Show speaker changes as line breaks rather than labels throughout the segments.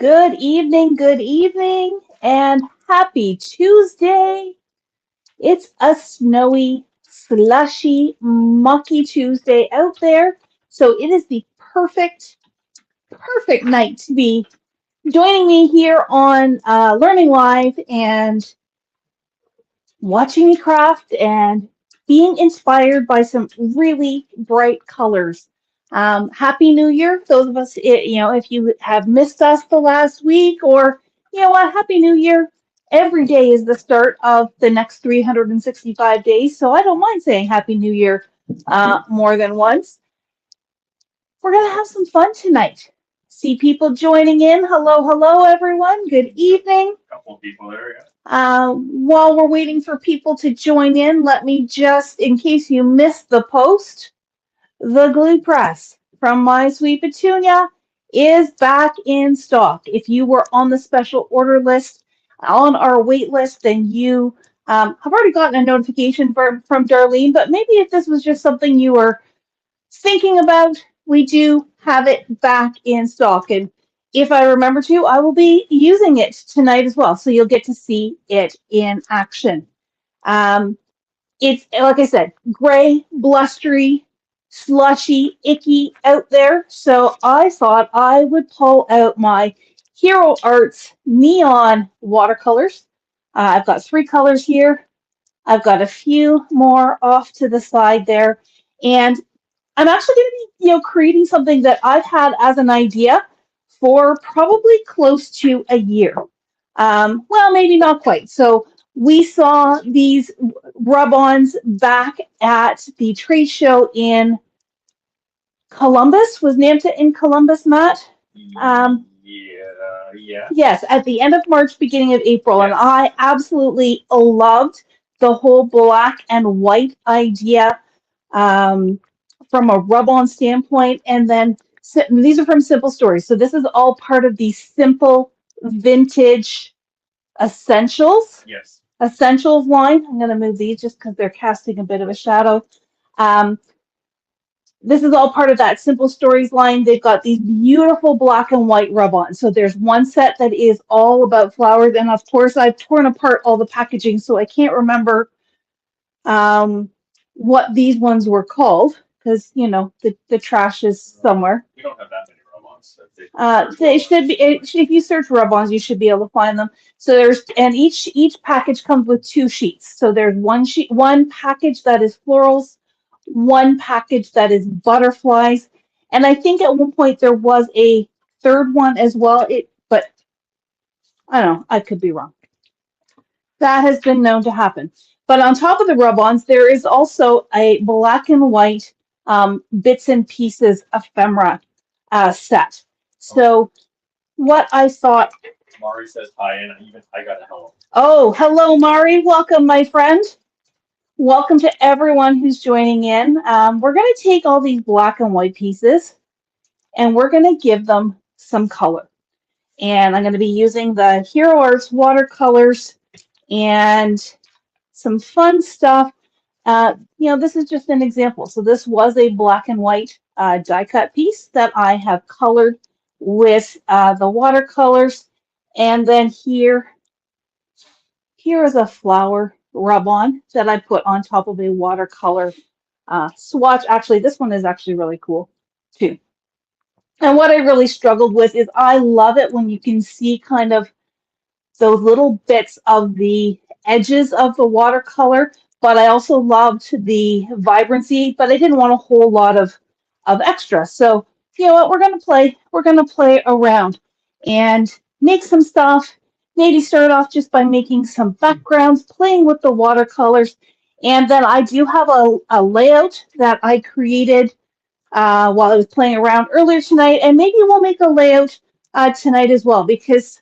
good evening, and happy Tuesday. It's a snowy, slushy, mucky Tuesday out there, so it is the perfect night to be joining me here on Learning Live and watching me craft and being inspired by some really bright colors. Happy New Year, those of us, if you have missed us the last week, or you know what, Happy New Year. Every day is the start of the next 365 days, so I don't mind saying Happy New Year more than once. We're going to have some fun tonight. See people joining in. Hello, everyone. Good evening.
Couple of people there, yeah.
While we're waiting for people to join in, let me just, in case you missed the post, the glue press from My Sweet Petunia is back in stock. If you were on the special order list, on our wait list, then you have already gotten a notification from Darlene, but maybe if this was just something you were thinking about, we do have it back in stock. And if I remember to, I will be using it tonight as well. So you'll get to see it in action. It's, like I said, gray, blustery, slushy, icky out there. So I thought I would pull out my Hero Arts neon watercolors. I've got 3 colors here. I've got a few more off to the side there. And I'm actually going to be, creating something that I've had as an idea for probably close to a year. Well, maybe not quite. So we saw these rub-ons back at the trade show in Columbus. Was NAMTA in Columbus, Matt?
Yeah.
Yes, at the end of March, beginning of April.
Yes.
And I absolutely loved the whole black and white idea. From a rub-on standpoint, and then these are from Simple Stories. So this is all part of the Simple Vintage Essentials.
Yes.
Essentials line. I'm going to move these just because they're casting a bit of a shadow. This is all part of that Simple Stories line. They've got these beautiful black and white rub-ons. So there's one set that is all about flowers, and of course I've torn apart all the packaging, so I can't remember what these ones were called, because the trash is somewhere.
We don't have that many rub-ons.
They should be. If you search rub-ons, you should be able to find them. So each package comes with 2 sheets. So there's one package that is florals, one package that is butterflies, and I think at one point there was a third one as well. But I don't know. I could be wrong. That has been known to happen. But on top of the rub-ons, there is also a black and white bits and pieces ephemera set. So what I thought...
Mari says hi, and even I got a hello.
Oh, hello, Mari. Welcome, my friend. Welcome to everyone who's joining in. We're going to take all these black and white pieces, and we're going to give them some color. And I'm going to be using the Hero Arts watercolors and some fun stuff. This is just an example. So this was a black and white die cut piece that I have colored with the watercolors. And then here is a flower rub-on that I put on top of a watercolor swatch. Actually, this one is actually really cool too. And what I really struggled with is I love it when you can see kind of those little bits of the edges of the watercolor, but I also loved the vibrancy, but I didn't want a whole lot of extra. So you know what, we're gonna play around and make some stuff. Maybe start off just by making some backgrounds, playing with the watercolors, and then I do have a layout that I created while I was playing around earlier tonight, and maybe we'll make a layout tonight as well, because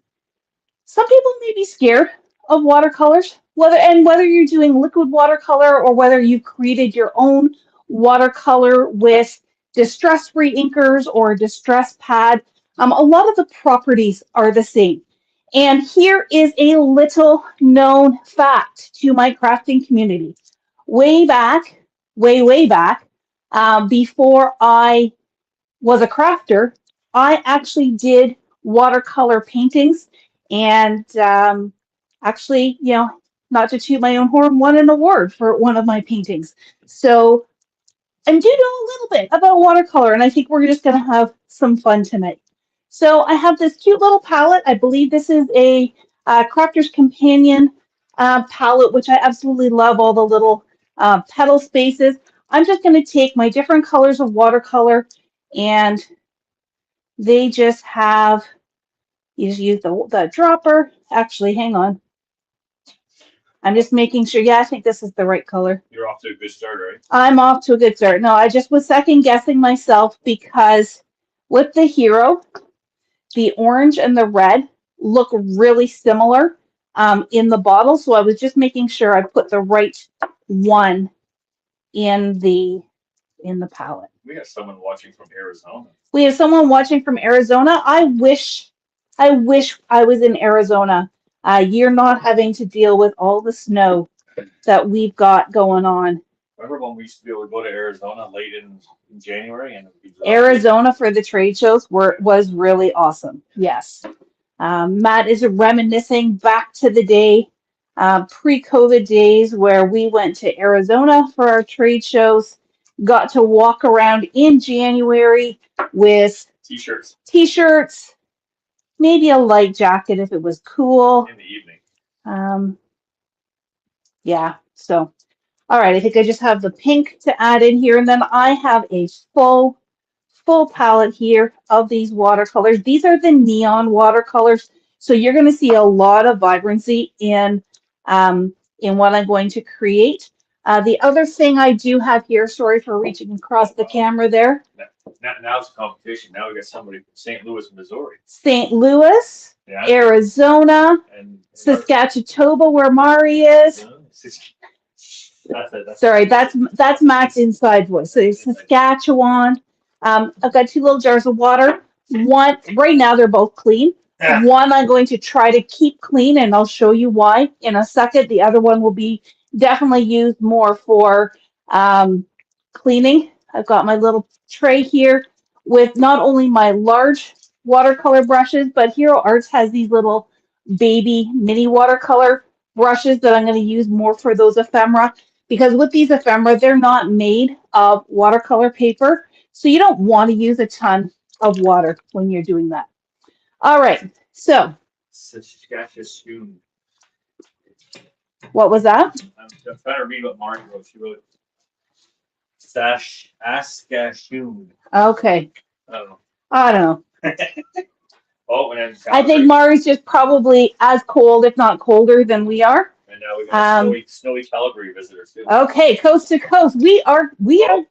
some people may be scared of watercolors, whether you're doing liquid watercolor or whether you created your own watercolor with distress-free inkers or a distress pad. A lot of the properties are the same. And here is a little known fact to my crafting community. Way back, way back, before I was a crafter, I actually did watercolor paintings. And actually, not to toot my own horn, won an award for one of my paintings. So I do know a little bit about watercolor, and I think we're just going to have some fun tonight. So I have this cute little palette. I believe this is a Crafter's Companion palette, which I absolutely love, all the little petal spaces. I'm just going to take my different colors of watercolor, and they just have, you just use the dropper. Actually, hang on. I'm just making sure. Yeah, I think this is the right color.
You're off to a good start, right?
I'm off to a good start. No, I just was second guessing myself because with the hero, the orange and the red look really similar in the bottle. So I was just making sure I put the right one in the palette.
We have someone watching from Arizona.
We have someone watching from Arizona. I wish I was in Arizona. You're not having to deal with all the snow that we've got going on.
Remember when we used to be able to go to Arizona late in January and
Arizona for the trade shows was really awesome. Yes. Matt is reminiscing back to the day, pre-COVID days, where we went to Arizona for our trade shows, got to walk around in January with t-shirts, maybe a light jacket if it was cool.
In the evening.
Yeah, so, all right, I think I just have the pink to add in here, and then I have a full palette here of these watercolors. These are the neon watercolors, so you're going to see a lot of vibrancy in what I'm going to create. The other thing I do have here, sorry for reaching across the camera there.
Now it's competition. Now we got somebody from St. Louis, Missouri.
St. Louis,
yeah.
Arizona, and Saskatchewan, where Mari is. Sorry, that's Matt's inside voice. So Saskatchewan. I've got 2 little jars of water. One right now they're both clean. Yeah. One I'm going to try to keep clean, and I'll show you why in a second. The other one will be definitely used more for cleaning. I've got my little tray here with not only my large watercolor brushes, but Hero Arts has these little baby mini watercolor brushes that I'm going to use more for those ephemera, because with these ephemera, they're not made of watercolor paper, so you don't want to use a ton of water when you're doing that. All right, so
Saskatchewan.
What was that?
I'm trying to read what Mari wrote. She wrote Saskatchewan.
Okay. I don't know.
Oh, and
I think Mari's just probably as cold, if not colder, than we are.
And now we got snowy Calgary visitors too.
Okay, coast to coast. We are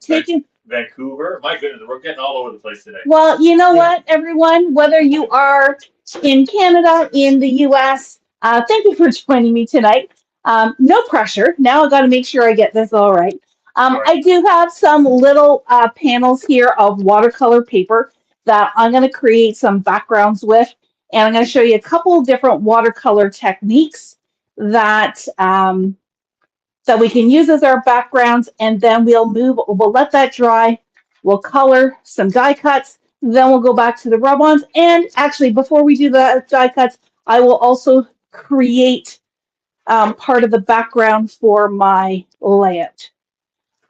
taking
Vancouver. My goodness, we're getting all over the place today.
Well, you know what, everyone, whether you are in Canada, in the US, thank you for joining me tonight. No pressure. Now I got to make sure I get this all right. I do have some little panels here of watercolor paper that I'm going to create some backgrounds with, and I'm going to show you a couple of different watercolor techniques that that we can use as our backgrounds, and then we'll let that dry. We'll color some die cuts, then we'll go back to the rub-ons. And actually, before we do the die cuts, I will also create part of the background for my layout.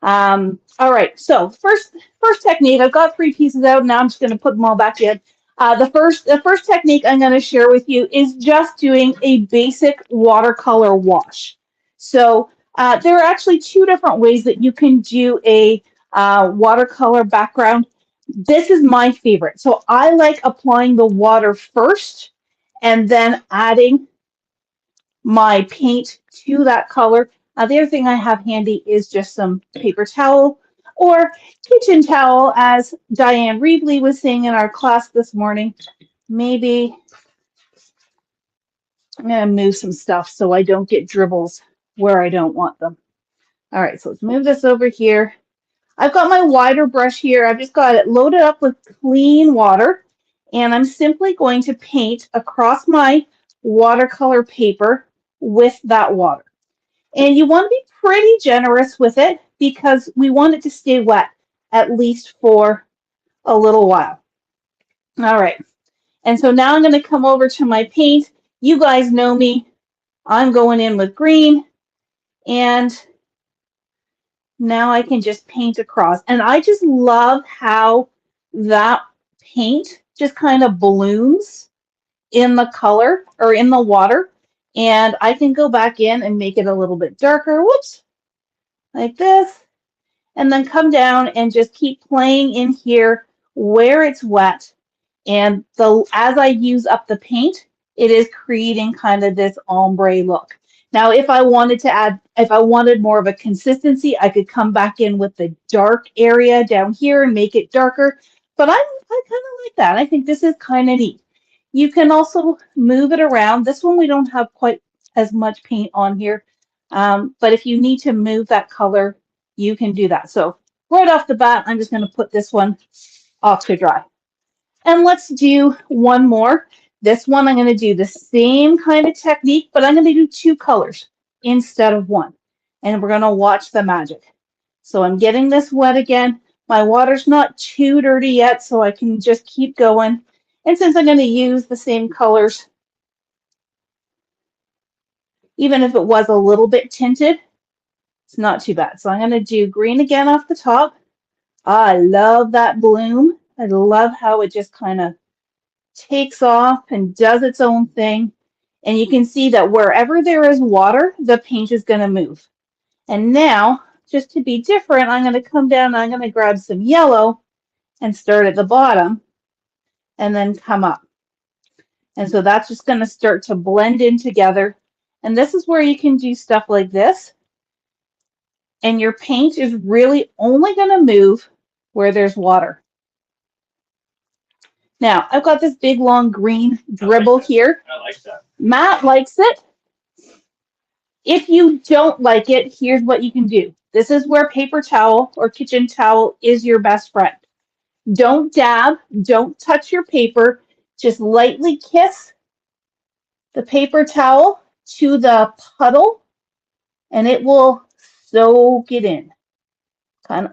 All right, so first technique, I've got 3 pieces out. Now I'm just going to put them all back in. The first technique I'm going to share with you is just doing a basic watercolor wash. So there are actually 2 different ways that you can do a watercolor background. This is my favorite. So I like applying the water first and then adding my paint to that color. The other thing I have handy is just some paper towel or kitchen towel, as Diane Reevely was saying in our class this morning. Maybe I'm going to move some stuff so I don't get dribbles where I don't want them. All right, so let's move this over here. I've got my wider brush here. I've just got it loaded up with clean water, and I'm simply going to paint across my watercolor paper with that water. And you want to be pretty generous with it because we want it to stay wet at least for a little while. All right. And so now I'm going to come over to my paint. You guys know me. I'm going in with green, and now I can just paint across. And I just love how that paint just kind of blooms in the color or in the water. And I can go back in and make it a little bit darker. Whoops, like this. And then come down and just keep playing in here where it's wet. And as I use up the paint, it is creating kind of this ombre look. Now, if I wanted more of a consistency, I could come back in with the dark area down here and make it darker. But I kind of like that. I think this is kind of neat. You can also move it around. This one we don't have quite as much paint on here. But if you need to move that color, you can do that. So right off the bat, I'm just going to put this one off to dry. And let's do one more. This one, I'm going to do the same kind of technique, but I'm going to do 2 colors instead of 1. And we're going to watch the magic. So I'm getting this wet again. My water's not too dirty yet, so I can just keep going. And since I'm going to use the same colors, even if it was a little bit tinted, it's not too bad. So I'm going to do green again off the top. I love that bloom. I love how it just kind of takes off and does its own thing. And you can see that wherever there is water, the paint is going to move. And now, just to be different, I'm going to come down and I'm going to grab some yellow and start at the bottom and then come up. And so that's just going to start to blend in together. And this is where you can do stuff like this. And your paint is really only going to move where there's water. Now, I've got this big, long green dribble here.
I like that.
Matt likes it. If you don't like it, here's what you can do. This is where paper towel or kitchen towel is your best friend. Don't dab, don't touch your paper. Just lightly kiss the paper towel to the puddle, and it will soak it in.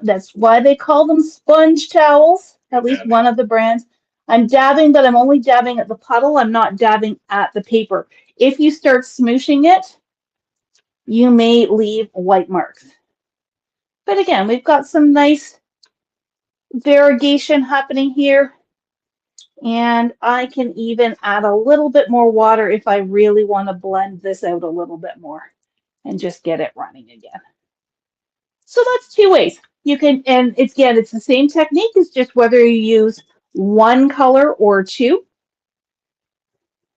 That's why they call them sponge towels, at least one of the brands. I'm dabbing, but I'm only dabbing at the puddle. I'm not dabbing at the paper. If you start smooshing it, you may leave white marks. But again, we've got some nice variegation happening here. And I can even add a little bit more water if I really want to blend this out a little bit more and just get it running again. So that's 2 ways. You can, and it's the same technique. It's just whether you use 1 color or 2.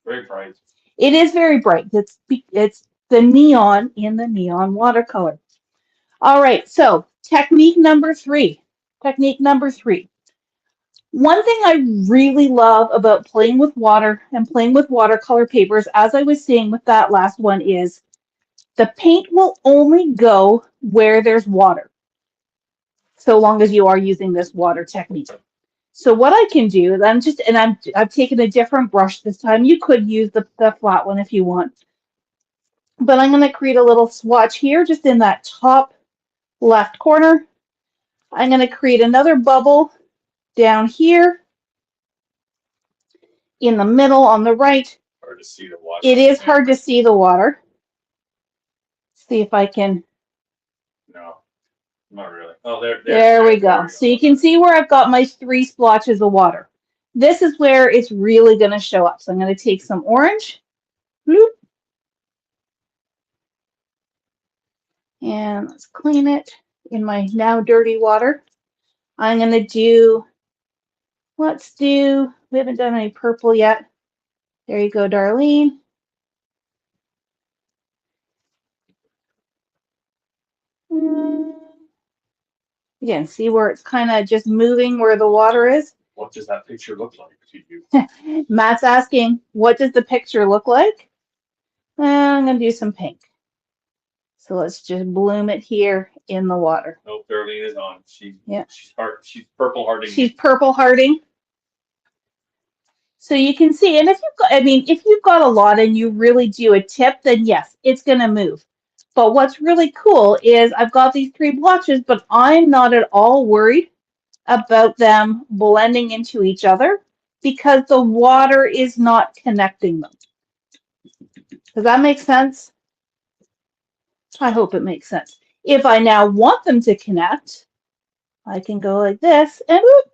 Very bright.
It is very bright. It's the neon in the neon watercolor. All right, so technique number 3. Technique number 3. One thing I really love about playing with water and playing with watercolor papers, as I was saying with that last one, is the paint will only go where there's water, so long as you are using this water technique. So what I can do is I've taken a different brush this time. You could use the flat one if you want. But I'm going to create a little swatch here, just in that top left corner. I'm going to create another bubble down here in the middle on the right.
Hard to see the water.
It is hard to see the water. See if I can.
No, not really. Oh,
there we go. So you can see where I've got my 3 splotches of water. This is where it's really going to show up. So I'm going to take some orange. Bloop. And let's clean it in my now dirty water. I'm going to do, we haven't done any purple yet. There you go, Darlene. Again, see where it's kind of just moving where the water is?
What does that picture look like to you?
Matt's asking, what does the picture look like? I'm going to do some pink. So let's just bloom it here in the water.
Nope, Darlene is on. She's purple hearting.
She's purple hearting. So you can see, and if you've got a lot and you really do a tip, then yes, it's going to move. But what's really cool is I've got these 3 blotches, but I'm not at all worried about them blending into each other because the water is not connecting them. Does that make sense? I hope it makes sense. If I now want them to connect, I can go like this and whoop,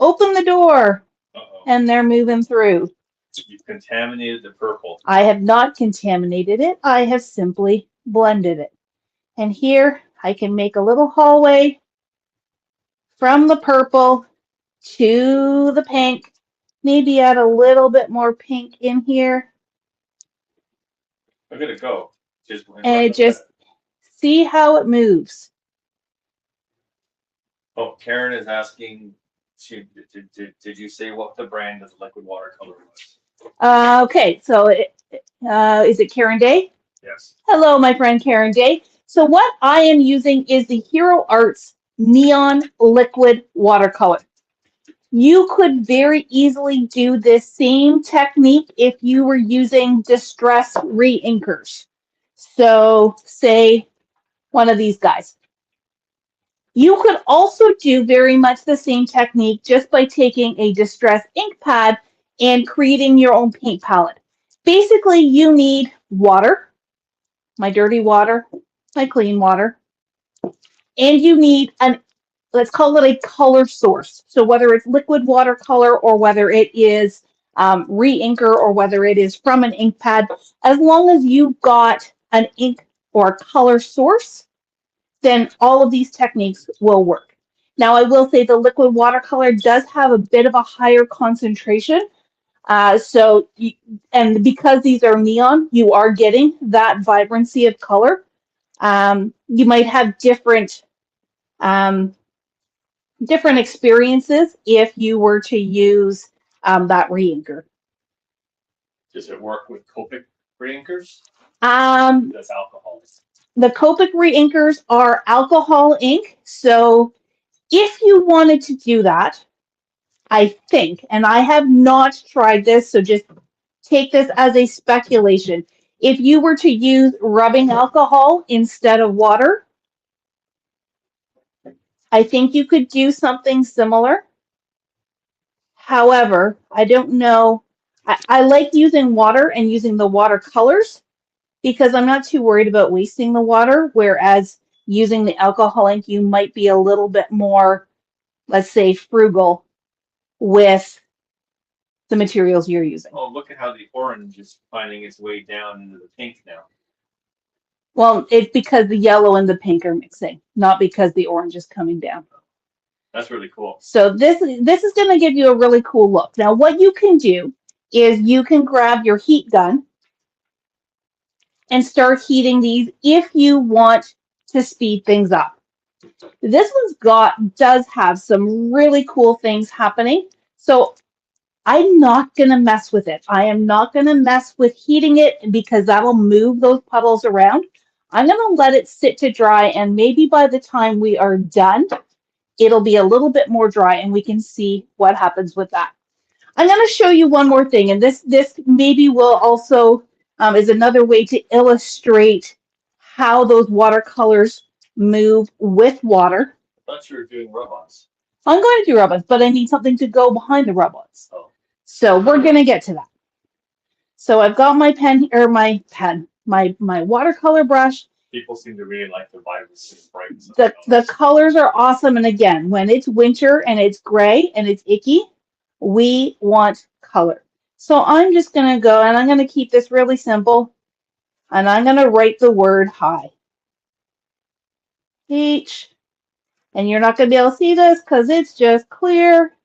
open the door, and they're moving through.
You've contaminated the purple.
I have not contaminated it. I have simply blended it. And here I can make a little hallway from the purple to the pink. Maybe add a little bit more pink in here.
Look at it go.
And just see how it moves.
Oh, Karen is asking, did you say what the brand of the liquid watercolor was?
Okay, so is it Karen Day?
Yes.
Hello, my friend Karen Day. So what I am using is the Hero Arts Neon Liquid Watercolor. You could very easily do this same technique if you were using distress re-inkers. So say one of these guys. You could also do very much the same technique just by taking a distress ink pad and creating your own paint palette. Basically, you need water, my dirty water, my clean water, and you need an, let's call it a color source. So whether it's liquid watercolor or whether it is re-inker or whether it is from an ink pad, as long as you've got an ink or a color source, then all of these techniques will work. Now, I will say the liquid watercolor does have a bit of a higher concentration. And because these are neon, you are getting that vibrancy of color. You might have different experiences if you were to use that re-inker.
Does it work with Copic re-inkers?
That's
alcohol.
The Copic re-inkers are alcohol ink. So if you wanted to do that, I think, and I have not tried this, so just take this as a speculation. If you were to use rubbing alcohol instead of water, I think you could do something similar. However, I don't know. I like using water and using the watercolors because I'm not too worried about wasting the water, whereas using the alcohol ink, you might be a little bit more, let's say, frugal with the materials you're using.
Oh, look at how the orange is finding its way down into the pink now.
Well, it's because the yellow and the pink are mixing, not because the orange is coming down.
That's really cool.
So this is going to give you a really cool look. Now, what you can do is you can grab your heat gun and start heating these if you want to speed things up. This does have some really cool things happening. So I'm not going to mess with it. I am not going to mess with heating it because that'll move those puddles around. I'm going to let it sit to dry, and maybe by the time we are done, it'll be a little bit more dry and we can see what happens with that. I'm going to show you one more thing, and this maybe will also is another way to illustrate how those watercolors move with water.
I thought you were doing rub-ons.
I'm going to do rub-ons, but I need something to go behind the rub-ons.
Oh.
So we're going to get to that. So I've got my my watercolor brush.
People seem to really like the vibrancy and brightness.
The colors are awesome, and again, when it's winter and it's gray and it's icky, we want color. So I'm just going to go, and I'm going to keep this really simple, and I'm going to write the word hi. H. And you're not going to be able to see this because it's just clear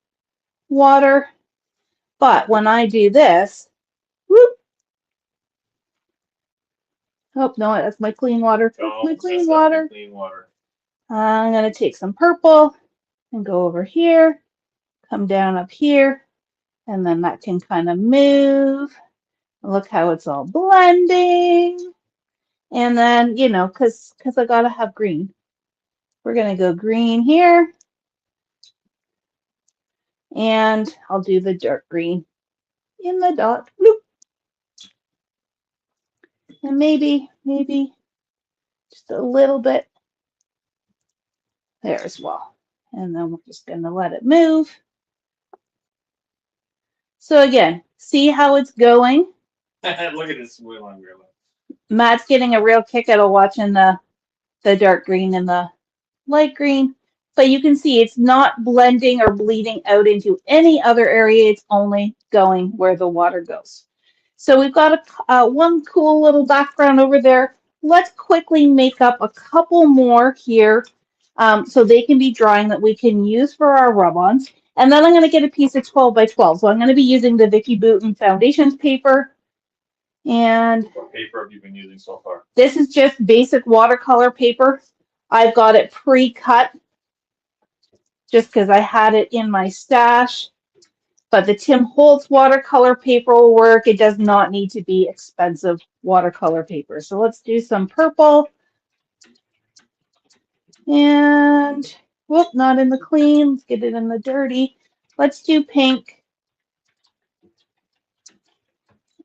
water. But when I do this, whoop. Oh, no, that's my clean water.
Oh,
my clean water.
Clean water.
I'm going to take some purple and go over here, come down up here, and then that can kind of move. Look how it's all blending. And then, you know, because I got to have green. We're going to go green here. And I'll do the dark green in the dot. Bloop. And maybe just a little bit there as well. And then we're just going to let it move. So again, see how it's going?
Look at this wheel on your left.
Matt's getting a real kick out of watching the dark green and the light green. But you can see it's not blending or bleeding out into any other area. It's only going where the water goes. So we've got one cool little background over there. Let's quickly make up a couple more here so they can be drying that we can use for our rub-ons. And then I'm going to get a piece of 12 by 12. So I'm going to be using the Vicki Boutin Foundations paper. And
what paper have you been using so far?
This is just basic watercolor paper. I've got it pre-cut just because I had it in my stash. But the Tim Holtz watercolor paper will work. It does not need to be expensive watercolor paper. So let's do some purple. And, whoop, not in the clean. Let's get it in the dirty. Let's do pink.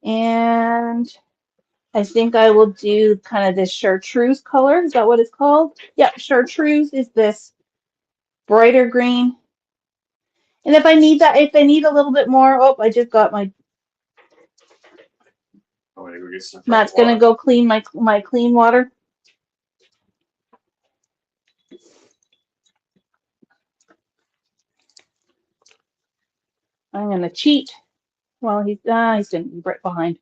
And I think I will do kind of this chartreuse color. Is that what it's called? Yep, chartreuse is this brighter green. And if I need a little bit more, oh, I just got my.
I'm gonna go get some
Matt's gonna go clean my clean water. I'm gonna cheat while he's gonna be right behind.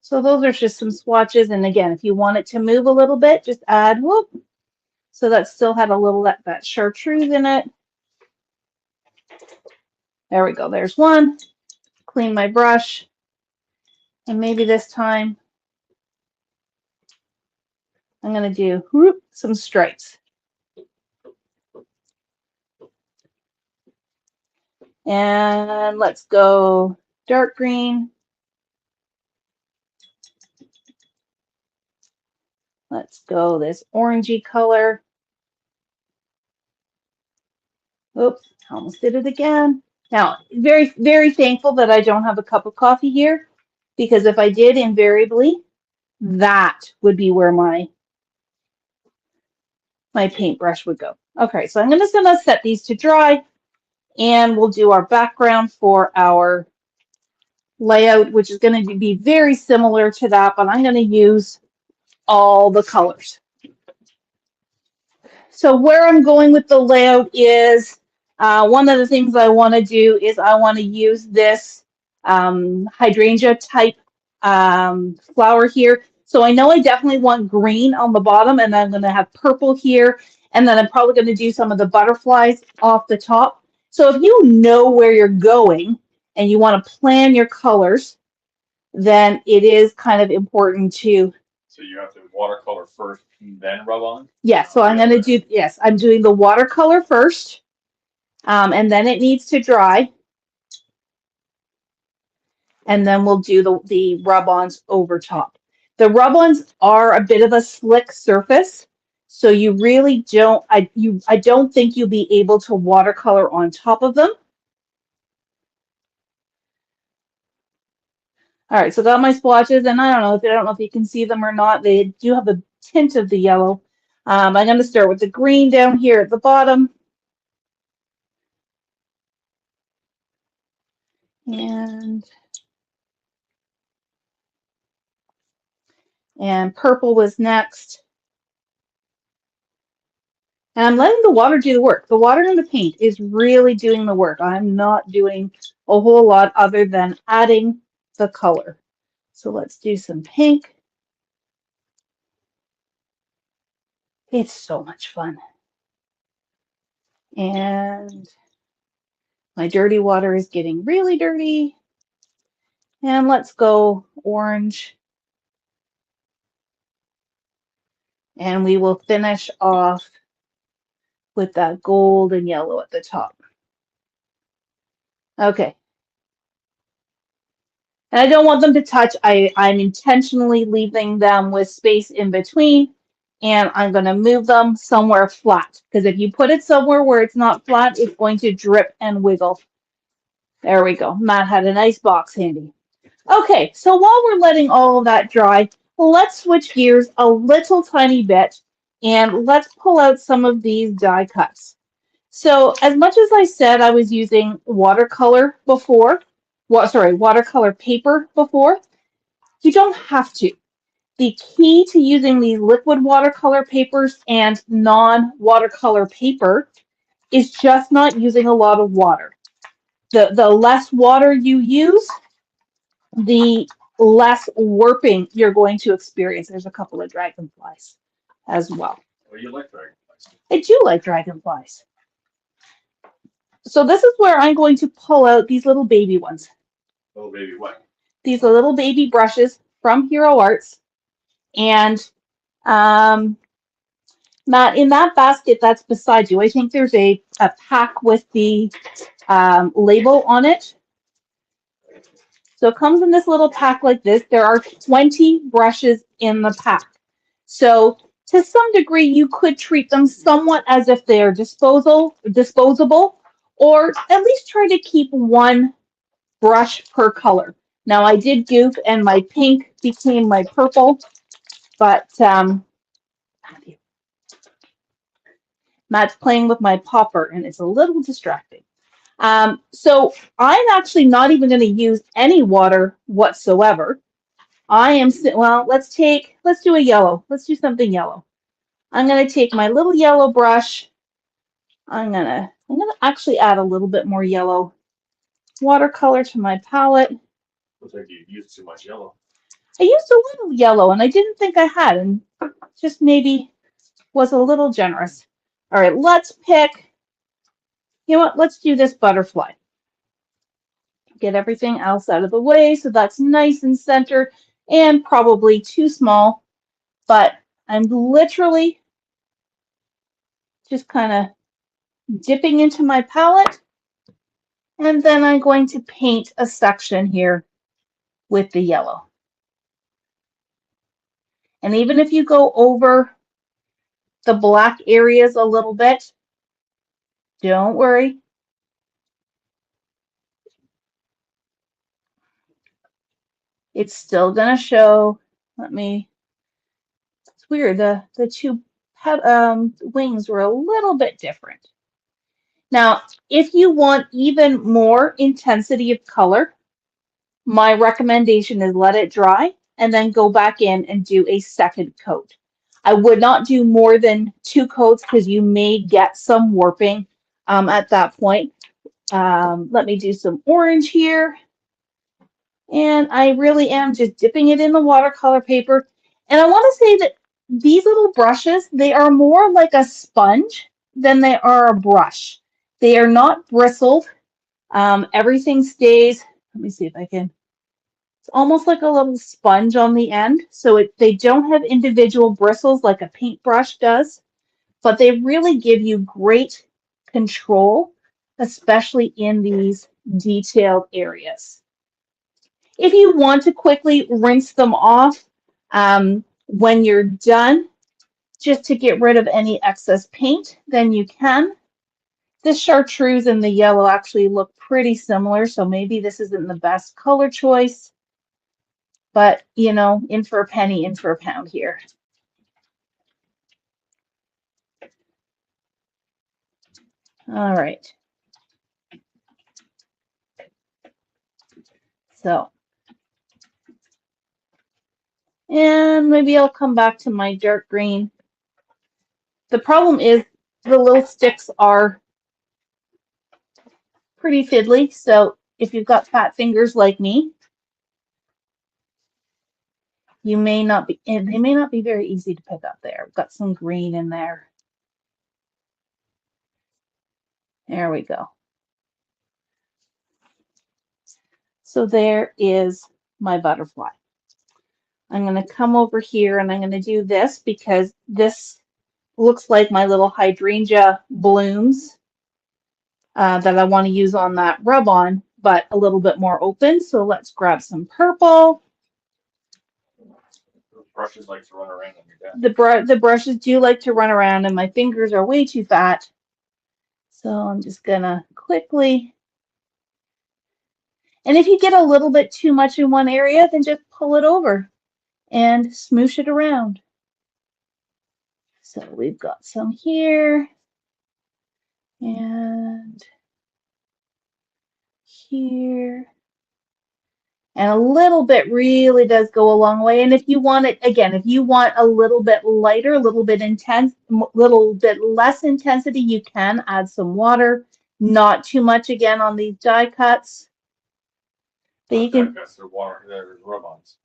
So those are just some swatches, and again, if you want it to move a little bit, just add whoop. So that still had a little that chartreuse in it. There we go. There's one. Clean my brush, and maybe this time I'm gonna do whoop, some stripes. And let's go dark green. Let's go this orangey color. Oops, almost did it again. Now, very, very thankful that I don't have a cup of coffee here, because if I did, invariably, that would be where my paintbrush would go. Okay, so I'm just gonna set these to dry, and we'll do our background for our layout, which is going to be very similar to that, but I'm going to use all the colors. So where I'm going with the layout is one of the things I want to do is I want to use this hydrangea type flower here. So I know I definitely want green on the bottom, and I'm going to have purple here, and then I'm probably going to do some of the butterflies off the top. So if you know where you're going and you want to plan your colors, then it is kind of important to.
So you have to watercolor first, then rub on?
Yeah, so I'm going to do, yes, I'm doing the watercolor first, and then it needs to dry. And then we'll do the rub-ons over top. The rub-ons are a bit of a slick surface, so you really don't, I don't think you'll be able to watercolor on top of them. All right, so got my splotches, and I don't know if you can see them or not. They do have a tint of the yellow. I'm going to start with the green down here at the bottom. And purple was next. And I'm letting the water do the work. The water and the paint is really doing the work. I'm not doing a whole lot other than adding the color. So let's do some pink. It's so much fun. And my dirty water is getting really dirty. And let's go orange. And we will finish off with that gold and yellow at the top. Okay. And I don't want them to touch. I'm intentionally leaving them with space in between, and I'm going to move them somewhere flat, because if you put it somewhere where it's not flat, it's going to drip and wiggle. There we go. Matt had a nice box handy. Okay, so while we're letting all of that dry, let's switch gears a little tiny bit, and let's pull out some of these die cuts. So as much as I said I was using watercolor before, watercolor paper before, you don't have to. The key to using these liquid watercolor papers and non-watercolor paper is just not using a lot of water. The less water you use, the less warping you're going to experience. There's a couple of dragonflies as well.
Well, you like dragonflies.
I do like dragonflies. So this is where I'm going to pull out these little baby ones.
Oh, baby, what?
These are little baby brushes from Hero Arts. And Matt, in that basket that's beside you, I think there's a pack with the label on it. So it comes in this little pack like this. There are 20 brushes in the pack. So to some degree, you could treat them somewhat as if they are disposable, or at least try to keep one brush per color. Now I did goof and my pink became my purple, but Matt's playing with my popper and it's a little distracting. So I'm actually not even going to use any water whatsoever. I am, well, let's do a yellow. Let's do something yellow. I'm going to take my little yellow brush. I'm going to actually add a little bit more yellow watercolor to my palette.
Looks like you used too much yellow.
I used a little yellow and I didn't think I had, and just maybe was a little generous. All right, let's pick, you know what, let's do this butterfly. Get everything else out of the way so that's nice and centered and probably too small, but I'm literally just kind of dipping into my palette, and then I'm going to paint a section here with the yellow. And even if you go over the black areas a little bit, don't worry. It's still going to show. It's weird. The two wings were a little bit different. Now, if you want even more intensity of color, my recommendation is let it dry and then go back in and do a second coat. I would not do more than 2 coats because you may get some warping at that point. Let me do some orange here. And I really am just dipping it in the watercolor paper. And I want to say that these little brushes, they are more like a sponge than they are a brush. They are not bristled. Everything stays, let me see if I can, it's almost like a little sponge on the end. So they don't have individual bristles like a paintbrush does, but they really give you great control, especially in these detailed areas. If you want to quickly rinse them off when you're done, just to get rid of any excess paint, then you can. This chartreuse and the yellow actually look pretty similar, so maybe this isn't the best color choice, but you know, in for a penny, in for a pound here. All right. So, and maybe I'll come back to my dark green. The problem is the little sticks are pretty fiddly, so if you've got fat fingers like me, they may not be very easy to pick up there. I've got some green in there. There we go. So there is my butterfly. I'm going to come over here and I'm going to do this because this looks like my little hydrangea blooms that I want to use on that rub-on, but a little bit more open. So let's grab some purple.
Those brushes like to run around on your desk.
The brushes do like to run around and my fingers are way too fat. So I'm just going to quickly, and if you get a little bit too much in one area, then just pull it over and smoosh it around. So we've got some here And here. And a little bit really does go a long way. And if you want it, again, if you want a little bit lighter, a little bit intense, little bit less intensity, you can add some water. Not too much again on these die cuts. But you can.
They're rub-ons.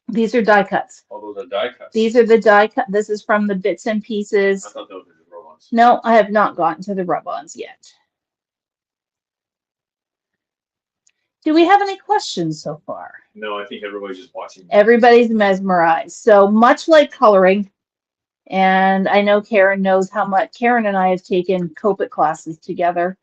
These are die cuts.
Oh, those are die cuts.
These are the die cut. This is from the bits and pieces.
I thought those were the rub-ons.
No, I have not gotten to the rub-ons yet. Do we have any questions so far?
No, I think everybody's just watching.
Everybody's mesmerized. So much like coloring, and I know Karen knows how much. Karen and I have taken Copic classes together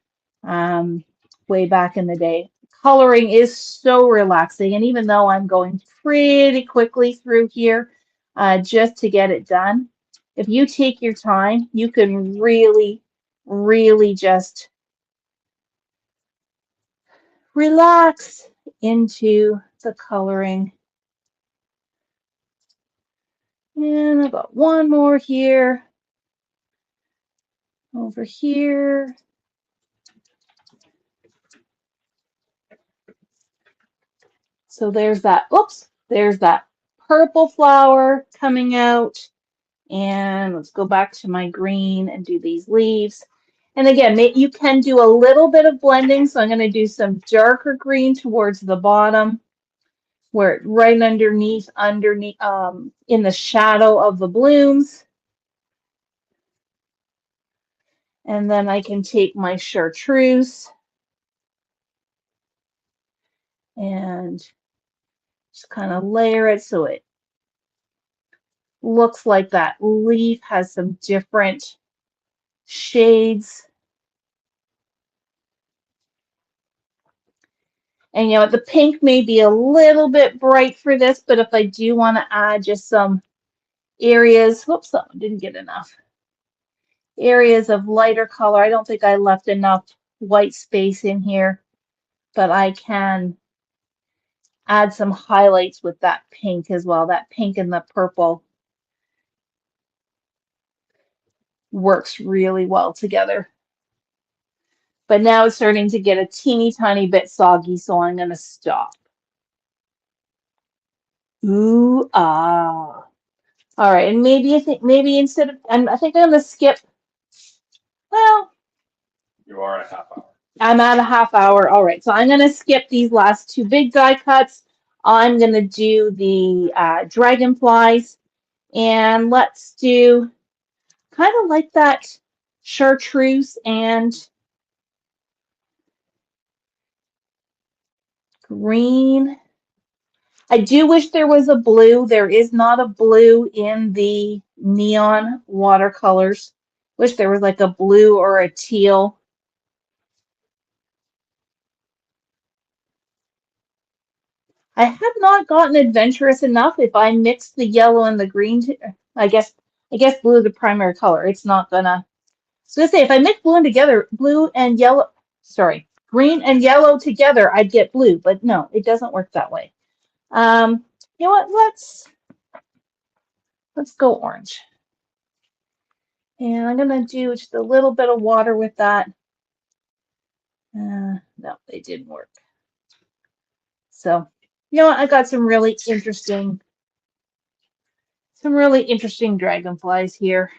way back in the day. Coloring is so relaxing, and even though I'm going pretty quickly through here just to get it done, if you take your time, you can really, really just relax into the coloring. And I've got one more here, over here. So there's that, oops, there's that purple flower coming out. And let's go back to my green and do these leaves. And again, you can do a little bit of blending. So I'm going to do some darker green towards the bottom, where right underneath, in the shadow of the blooms. And then I can take my chartreuse and just kind of layer it so it looks like that leaf has some different shades. And you know, the pink may be a little bit bright for this, but if I do want to add just some areas, whoops, that one didn't get enough. Areas of lighter color. I don't think I left enough white space in here, but I can add some highlights with that pink as well. That pink and the purple works really well together. But now it's starting to get a teeny tiny bit soggy, so I'm going to stop. Ooh, ah. All right, and maybe instead of, I think I'm going to skip, well.
You are at half hour.
I'm at a half hour. All right, so I'm going to skip these last two big die cuts. I'm going to do the dragonflies, and let's do kind of like that chartreuse and green. I do wish there was a blue. There is not a blue in the neon watercolors. Wish there was like a blue or a teal. I have not gotten adventurous enough. If I mix the yellow and the green, I guess blue is the primary color. It's not gonna. So I say if I mix blue and yellow, sorry, green and yellow together, I'd get blue. But no, it doesn't work that way. You know what? Let's go orange. And I'm gonna do just a little bit of water with that. No, they didn't work. So, you know what? I got some really interesting dragonflies here.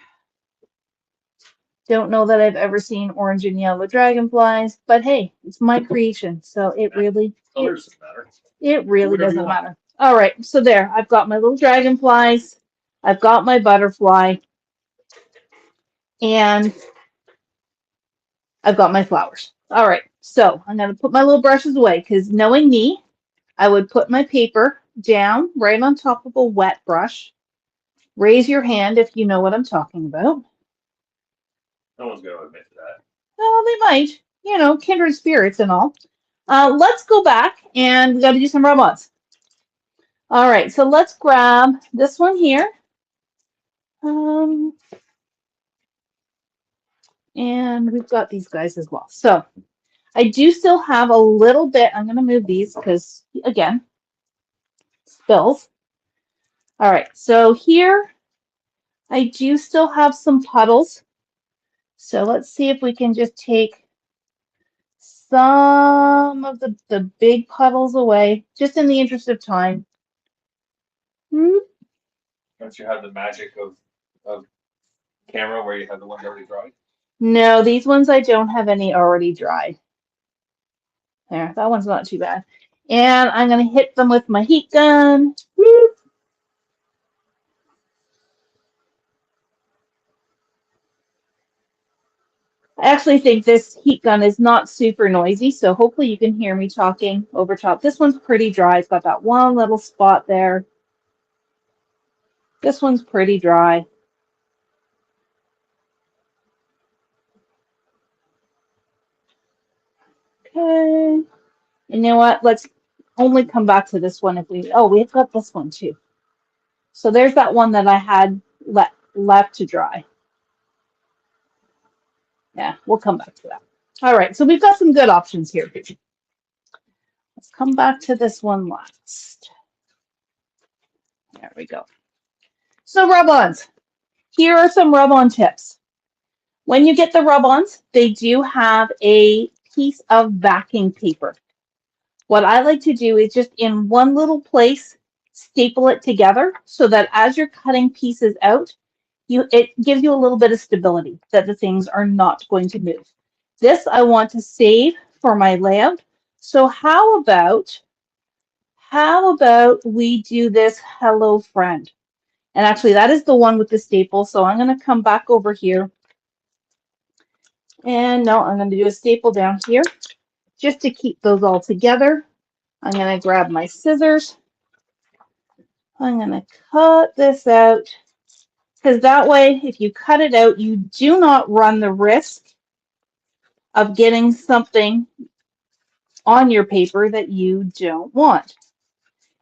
Don't know that I've ever seen orange and yellow dragonflies, but hey, it's my creation, so it really
Colors matter.
It really doesn't matter. All right, so there, I've got my little dragonflies, I've got my butterfly, and I've got my flowers. All right, so I'm going to put my little brushes away because knowing me, I would put my paper down right on top of a wet brush. Raise your hand if you know what I'm talking about.
No one's going to admit to that.
Well, they might, you know, kindred spirits and all. Let's go back and we got to do some rub-ons. All right, so let's grab this one here. And we've got these guys as well. So I do still have a little bit. I'm going to move these because, again, spills. All right, so here I do still have some puddles. So let's see if we can just take some of the big puddles away, just in the interest of time.
Don't you have the magic of camera where you have the ones already dried?
No, these ones I don't have any already dried. There, that one's not too bad. And I'm going to hit them with my heat gun. Woo. I actually think this heat gun is not super noisy, so hopefully you can hear me talking over top. This one's pretty dry. It's got that one little spot there. This one's pretty dry. Okay. You know what? Let's only come back to this one if we've got this one too. So there's that one that I had left to dry. Yeah, we'll come back to that. All right, so we've got some good options here. Let's come back to this one last. There we go. So rub-ons. Here are some rub-on tips. When you get the rub-ons, they do have a piece of backing paper. What I like to do is just in one little place, staple it together so that as you're cutting pieces out, it gives you a little bit of stability that the things are not going to move. This I want to save for my layout. So how about we do this hello friend? And actually that is the one with the staple. So I'm going to come back over here. And no, I'm going to do a staple down here just to keep those all together. I'm going to grab my scissors. I'm going to cut this out because that way, if you cut it out, you do not run the risk of getting something on your paper that you don't want.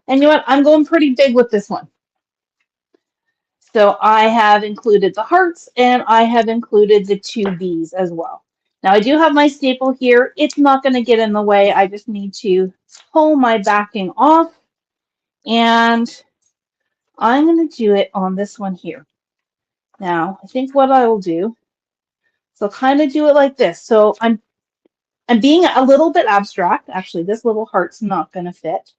And you know what? I'm going pretty big with this one. So I have included the hearts and I have included the two B's as well. Now I do have my staple here. It's not going to get in the way. I just need to pull my backing off and I'm going to do it on this one here. Now I think what I will do, so I'll kind of do it like this. So I'm being a little bit abstract. Actually, this little heart's not going to fit.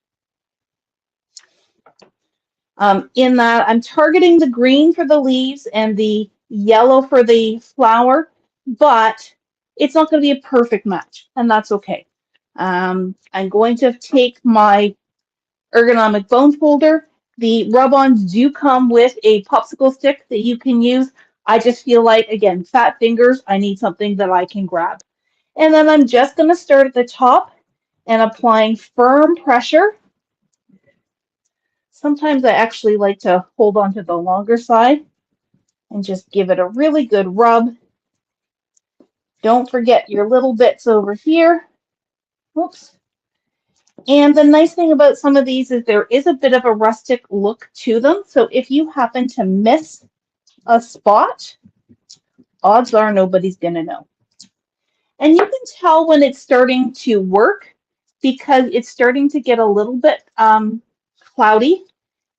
In that I'm targeting the green for the leaves and the yellow for the flower, but it's not going to be a perfect match, and that's okay. I'm going to take my ergonomic bone folder. The rub-ons do come with a popsicle stick that you can use. I just feel like, again, fat fingers, I need something that I can grab. And then I'm just going to start at the top and applying firm pressure. Sometimes I actually like to hold on to the longer side and just give it a really good rub. Don't forget your little bits over here. Oops. And the nice thing about some of these is there is a bit of a rustic look to them. So if you happen to miss a spot, odds are nobody's going to know. And you can tell when it's starting to work because it's starting to get a little bit cloudy.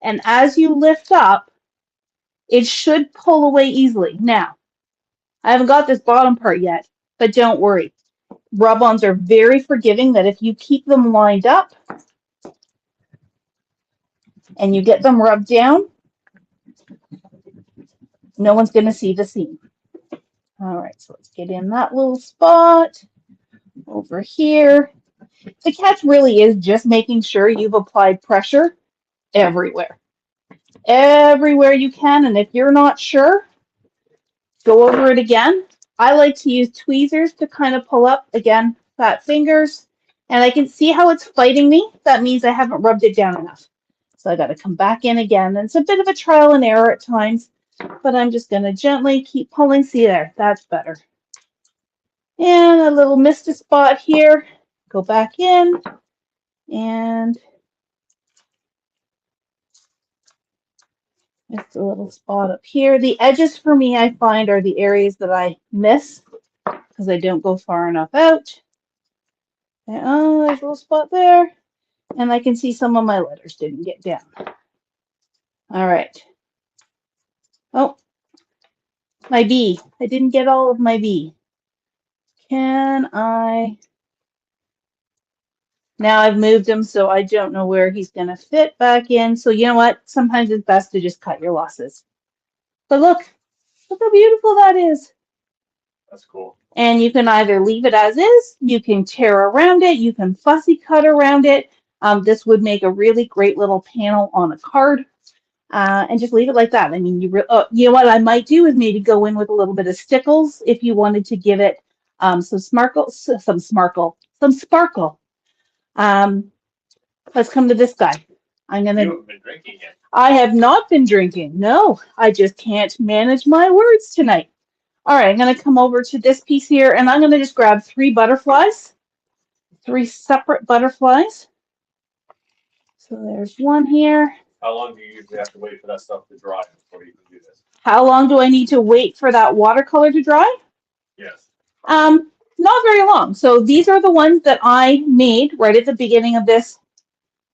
And as you lift up, it should pull away easily. Now, I haven't got this bottom part yet, but don't worry. Rub-ons are very forgiving that if you keep them lined up and you get them rubbed down, no one's going to see the seam. All right, so let's get in that little spot over here. The catch really is just making sure you've applied pressure everywhere. Everywhere you can, and if you're not sure, go over it again. I like to use tweezers to kind of pull up, again, fat fingers, and I can see how it's fighting me. That means I haven't rubbed it down enough. So I got to come back in again. And it's a bit of a trial and error at times, but I'm just going to gently keep pulling. See there, that's better. And a little missed a spot here. Go back in and just a little spot up here. The edges for me, I find, are the areas that I miss because I don't go far enough out. And, oh, there's a little spot there. And I can see some of my letters didn't get down. All right. Oh, My B. I didn't get all of my B. Can I? Now I've moved him, so I don't know where he's going to fit back in. So you know what? Sometimes it's best to just cut your losses. But look how beautiful that is.
That's cool.
And you can either leave it as is, you can tear around it, you can fussy cut around it. This would make a really great little panel on a card. And just leave it like that. I mean, you know what I might do is maybe go in with a little bit of stickles if you wanted to give it some sparkle. Let's come to this guy.
You haven't been drinking yet.
I have not been drinking. No, I just can't manage my words tonight. All right, I'm going to come over to this piece here, and I'm going to just grab 3 butterflies, 3 separate butterflies. So there's one here.
How long do you usually have to wait for that stuff to dry before you can do this?
How long do I need to wait for that watercolor to dry?
Yes.
Not very long. So these are the ones that I made right at the beginning of this.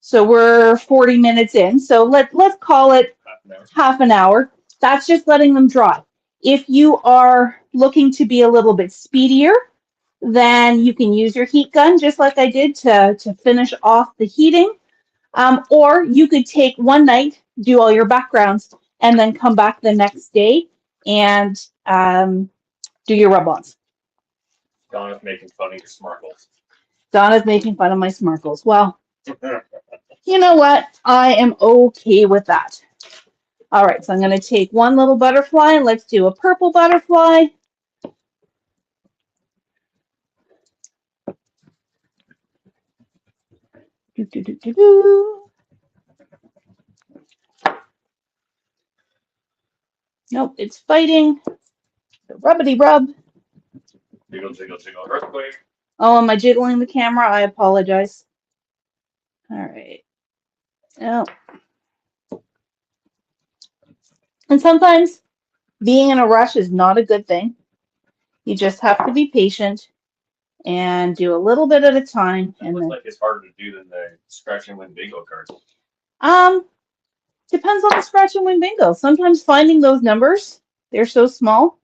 So we're 40 minutes in. So let's call it half an hour. That's just letting them dry. If you are looking to be a little bit speedier, then you can use your heat gun just like I did to finish off the heating. Or you could take one night, do all your backgrounds, and then come back the next day and do your rub-ons.
Donna's making fun of your smarkles.
Donna's making fun of my smarkles. Well, you know what? I am okay with that. All right, so I'm going to take one little butterfly. Let's do a purple butterfly. Do, do, do, do, do. Nope, it's fighting. Rubbity rub.
Jiggle, jiggle, jiggle. Earthquake.
Oh, am I jiggling the camera? I apologize. All right. Oh. And sometimes being in a rush is not a good thing. You just have to be patient and do a little bit at a time.
It looks like it's harder to do than the scratch and win bingo cards.
Depends on the scratch and win bingo. Sometimes finding those numbers, they're so small.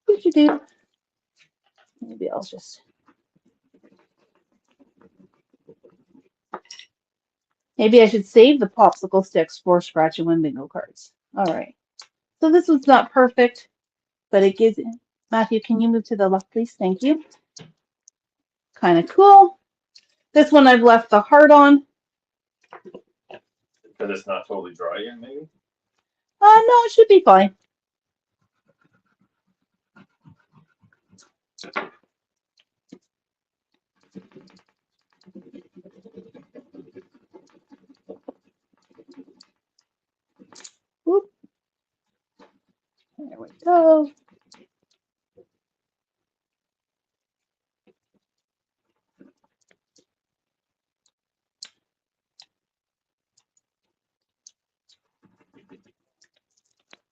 What you do? Maybe I'll just. Maybe I should save the popsicle sticks for scratch and win bingo cards. All right. So this one's not perfect, but it gives it. Matthew, can you move to the left, please? Thank you. Kind of cool. This one I've left the heart on.
Because it's not totally dry yet, maybe?
No, it should be fine. Whoop. There we go.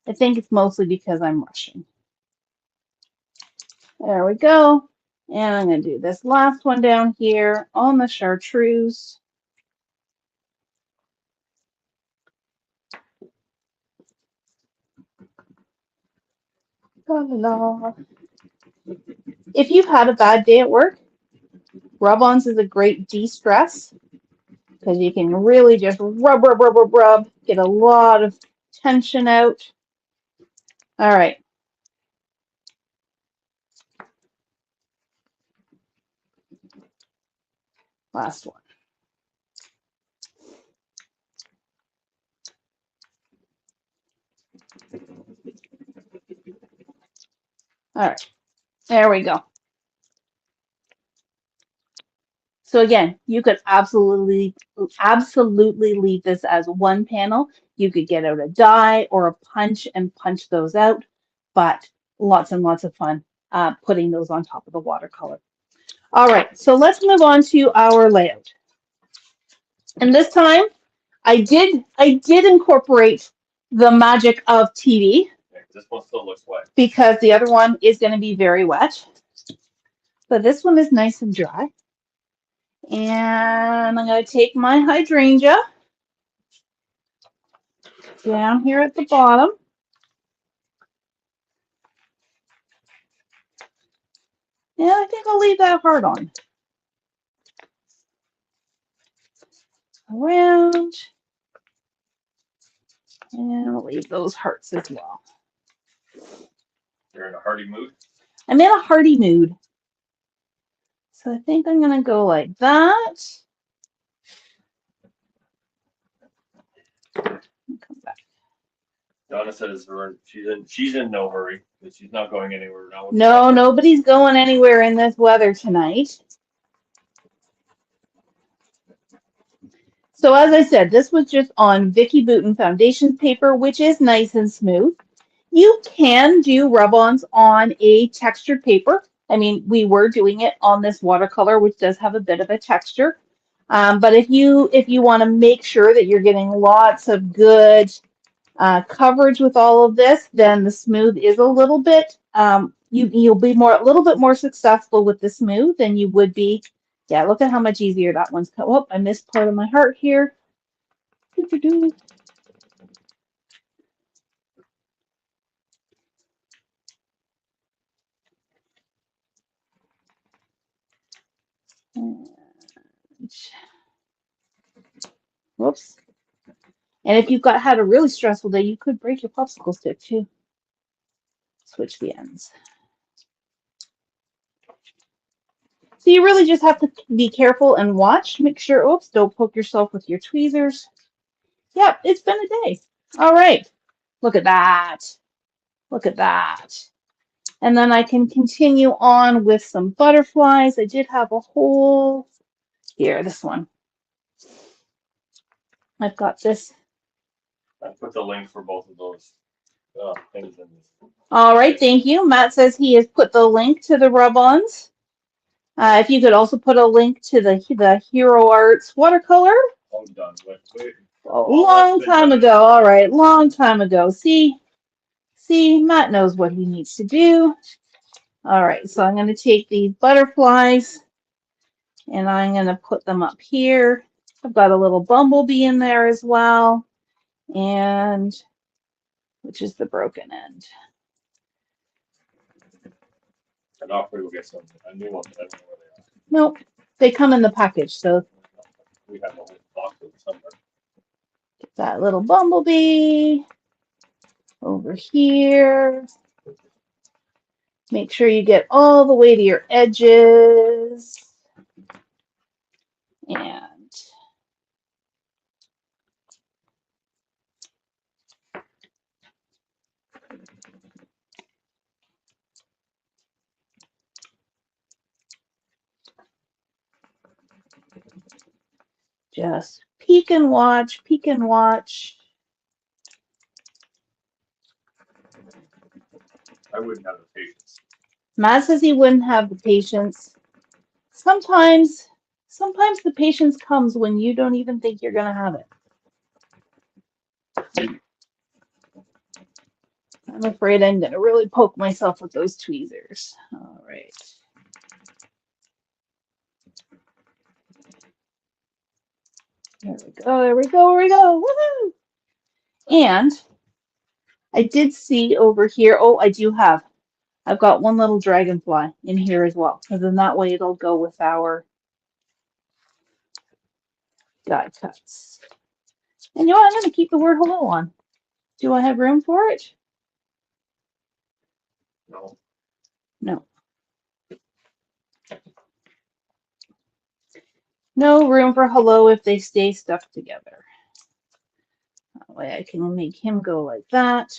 I think it's mostly because I'm rushing. There we go. And I'm going to do this last one down here on the chartreuse. If you've had a bad day at work, rub-ons is a great de-stress because you can really just rub, rub, rub, rub, rub, get a lot of tension out. All right. Last one. All right. There we go. So again, you could absolutely leave this as one panel. You could get out a die or a punch and punch those out, but lots and lots of fun putting those on top of the watercolor. All right, so let's move on to our layout. And this time, I did incorporate the magic of TV.
Yeah, this one still looks wet.
Because the other one is going to be very wet. But this one is nice and dry. And I'm going to take my hydrangea. down here at the bottom. And I think I'll leave that heart on. Around. And I'll leave those hearts as well.
You're in a hearty mood?
I'm in a hearty mood. So I think I'm going to go like that. Come back.
Donna says she's in no hurry, but she's not going anywhere now.
No, nobody's going anywhere in this weather tonight. So as I said, this was just on Vicki Boutin foundation paper, which is nice and smooth. You can do rub-ons on a textured paper. I mean, we were doing it on this watercolor, which does have a bit of a texture. But if you want to make sure that you're getting lots of good coverage with all of this, then the smooth is a little bit, you'll be a little bit more successful with the smooth than you would be. Yeah, look at how much easier that one's cut. Oh, I missed part of my heart here. Doo-doo-doo. Whoops. And if you've had a really stressful day, you could break your popsicle stick too. Switch the ends. So you really just have to be careful and watch. Make sure, oops, don't poke yourself with your tweezers. Yep, it's been a day. All right. Look at that. Look at that. And then I can continue on with some butterflies. I did have a whole, here, this one. I've got this.
I put the link for both of those things in this.
All right, thank you. Matt says he has put the link to the rub-ons. If you could also put a link to the Hero Arts watercolor.
All done. Wait.
A long time ago. All right, long time ago. See, Matt knows what he needs to do. All right, so I'm going to take these butterflies and I'm going to put them up here. I've got a little bumblebee in there as well, and which is the broken end.
And off we will get some. I knew one, but I don't know where they are.
Nope, they come in the package, so
We have a whole box of them somewhere.
get that little bumblebee over here. Make sure you get all the way to your edges. And just peek and watch, peek and watch.
I wouldn't have the patience.
Matt says he wouldn't have the patience. Sometimes the patience comes when you don't even think you're going to have it. I'm afraid I'm going to really poke myself with those tweezers. All right. There we go, there we go, there we go. Woohoo! And I did see over here, oh, I've got one little dragonfly in here as well, because then that way it'll go with our die cuts. And you know what? I'm going to keep the word hello on. Do I have room for it?
No.
No. No room for hello if they stay stuck together. That way I can make him go like that.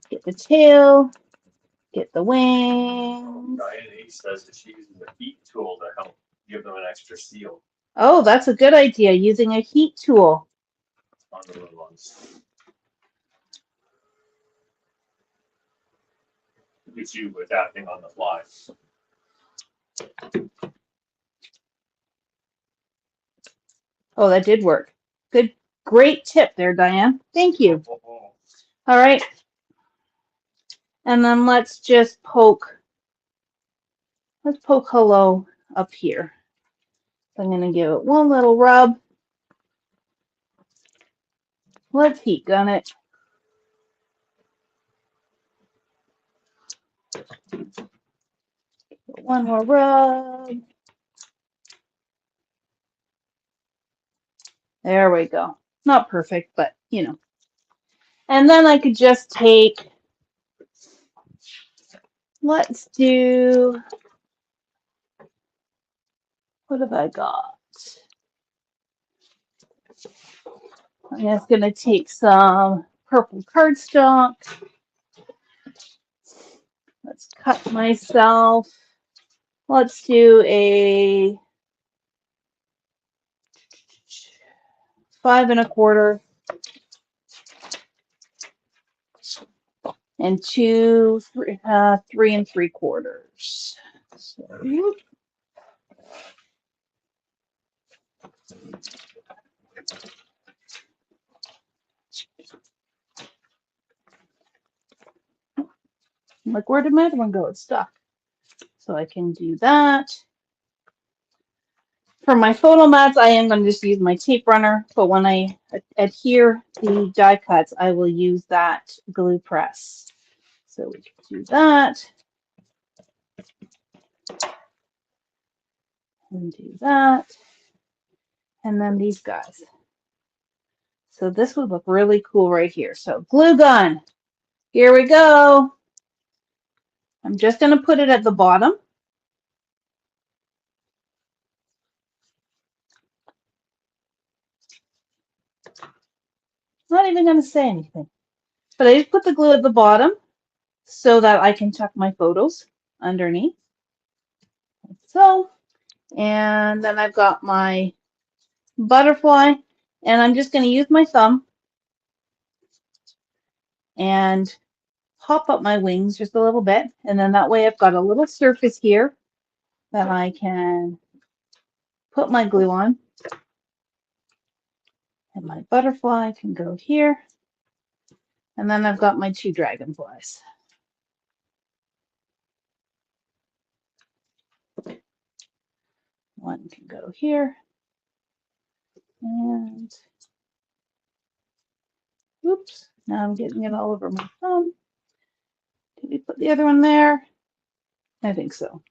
Get the tail. Get the wings.
Diane H says that she uses a heat tool to help give them an extra seal
Oh, that's a good idea, using a heat tool.
on the little ones. It's you adapting on the fly.
Oh, that did work. Good, great tip there, Diane. Thank you. All right. And then let's just poke hello up here. I'm going to give it one little rub. Let's heat gun it. One more rub. There we go. Not perfect, but you know. And then I could just take, let's do, what have I got? I'm just going to take some purple cardstock. Let's cut myself. Let's do a 5 1/4 and 3 3 3/4. So, I'm like, where did my other one go? It's stuck. So I can do that. For my photo mats, I am going to just use my tape runner, but when I adhere the die cuts, I will use that glue press. So we can do that. And do that. And then these guys. So this would look really cool right here. So glue gun. Here we go. I'm just going to put it at the bottom. Not even going to say anything. But I just put the glue at the bottom so that I can tuck my photos underneath. Like so. And then I've got my butterfly. And I'm just going to use my thumb and pop up my wings just a little bit. And then that way I've got a little surface here that I can put my glue on. And my butterfly can go here. And then I've got my 2 dragonflies. One can go here. And oops, now I'm getting it all over my thumb. Did we put the other one there? I think so.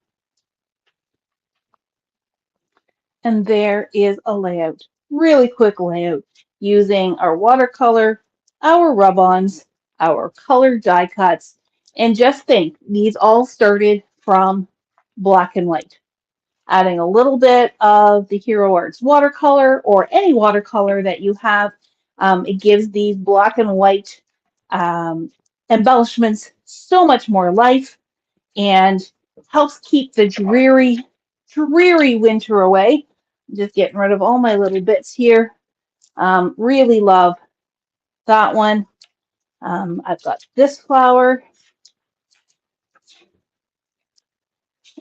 And there is a layout. Really quick layout using our watercolor, our rub-ons, our colored die cuts. And just think, these all started from black and white. Adding a little bit of the Hero Arts watercolor or any watercolor that you have. It gives these black and white embellishments so much more life and helps keep the dreary winter away. I'm just getting rid of all my little bits here. Really love that one. I've got this flower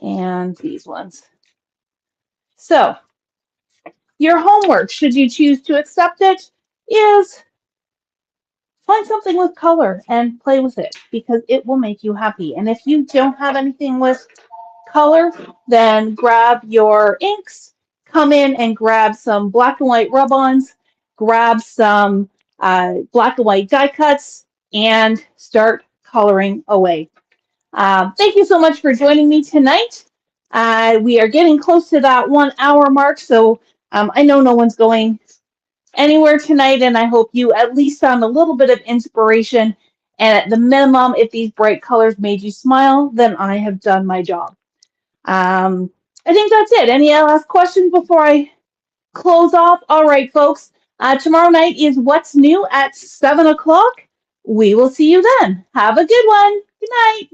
and these ones. So your homework, should you choose to accept it, is find something with color and play with it because it will make you happy. And if you don't have anything with color, then grab your inks, come in and grab some black and white rub-ons, grab some black and white die cuts, and start coloring away. Thank you so much for joining me tonight. We are getting close to that 1 hour mark, so I know no one's going anywhere tonight, and I hope you at least found a little bit of inspiration. And at the minimum, if these bright colors made you smile, then I have done my job. I think that's it. Any last questions before I close off? All right, folks. Tomorrow night is What's New at 7 o'clock. We will see you then. Have a good one. Good night.